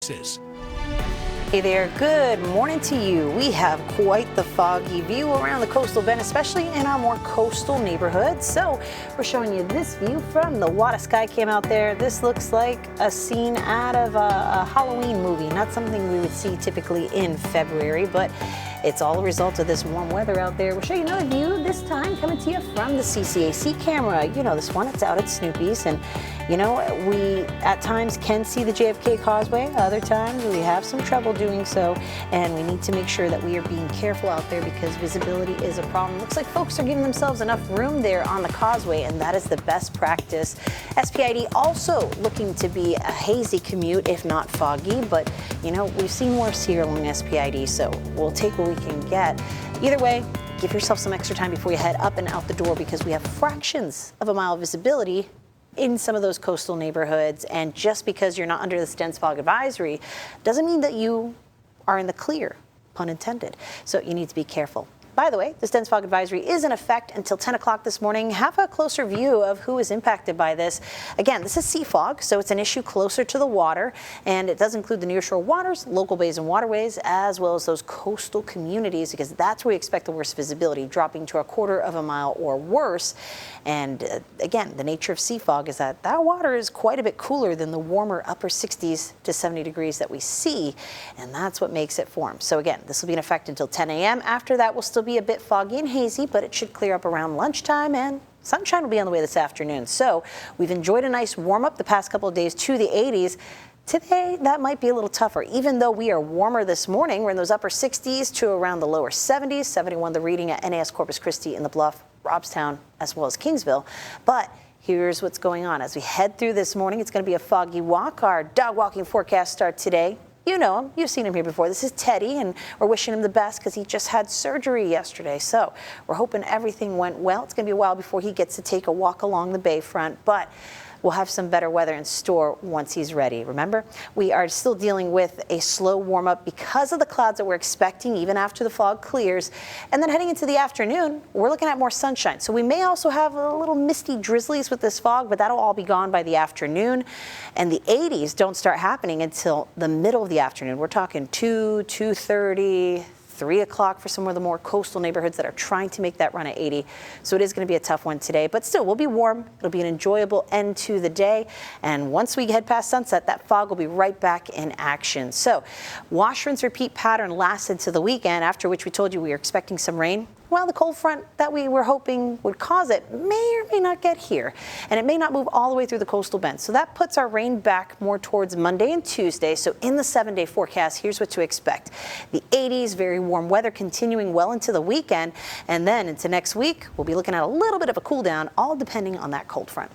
Texas. Hey there, good morning to you. We have quite the foggy view around the coastal bend, especially in our more coastal neighborhoods. So we're showing you this view from the Wada Sky Cam out there. This looks like a scene out of a Halloween movie, not something we would see typically in February, but it's all a result of this warm weather out there. We'll show you another view, this time coming to you from the CCAC camera. You know this one, it's out at Snoopy's, and you know, we at times can see the JFK Causeway, other times we have some trouble doing so, and we need to make sure that we are being careful out there because visibility is a problem. Looks like folks are giving themselves enough room there on the causeway, and that is the best practice. SPID also looking to be a hazy commute, if not foggy, but you know, we've seen worse here along SPID, so we'll take what we can get. Either way, give yourself some extra time before you head up and out the door because we have fractions of a mile of visibility in some of those coastal neighborhoods, and just because you're not under this dense fog advisory doesn't mean that you are in the clear, pun intended. So you need to be careful. By the way, this dense fog advisory is in effect until 10 o'clock this morning. Have a closer view of who is impacted by this. Again, this is sea fog, so it's an issue closer to the water, and it does include the nearshore waters, local bays and waterways, as well as those coastal communities, because that's where we expect the worst visibility, dropping to a quarter of a mile or worse. And again, the nature of sea fog is that water is quite a bit cooler than the warmer upper 60s to 70 degrees that we see, and that's what makes it form. So again, this will be in effect until 10 a.m. After that, we'll still be a bit foggy and hazy, but it should clear up around lunchtime, and sunshine will be on the way this afternoon. So we've enjoyed a nice warm up the past couple of days to the 80s. Today, that might be a little tougher, even though we are warmer this morning. We're in those upper 60s to around the lower 70s, 71 the reading at NAS Corpus Christi in the Bluff, Robstown, as well as Kingsville. But here's what's going on. As we head through this morning, it's going to be a foggy walk. Our dog walking forecast start today. You know him, you've seen him here before. This is Teddy, and we're wishing him the best because he just had surgery yesterday. So we're hoping everything went well. It's going to be a while before he gets to take a walk along the bayfront, but we'll have some better weather in store once he's ready. Remember, we are still dealing with a slow warm up because of the clouds that we're expecting even after the fog clears. And then heading into the afternoon, we're looking at more sunshine. So we may also have a little misty drizzlies with this fog, but that'll all be gone by the afternoon. And the 80s don't start happening until the middle of the afternoon. We're talking 2:30, 3 o'clock for some of the more coastal neighborhoods that are trying to make that run at 80. So it is going to be a tough one today, but still we'll be warm. It'll be an enjoyable end to the day. And once we head past sunset, that fog will be right back in action. So wash, rinse, repeat pattern lasts into the weekend, after which we told you we were expecting some rain. Well, the cold front that we were hoping would cause it may or may not get here, and it may not move all the way through the coastal bend. So that puts our rain back more towards Monday and Tuesday. So in the 7-day forecast, here's what to expect. The 80s, very warm weather continuing well into the weekend, and then into next week, we'll be looking at a little bit of a cool down, all depending on that cold front.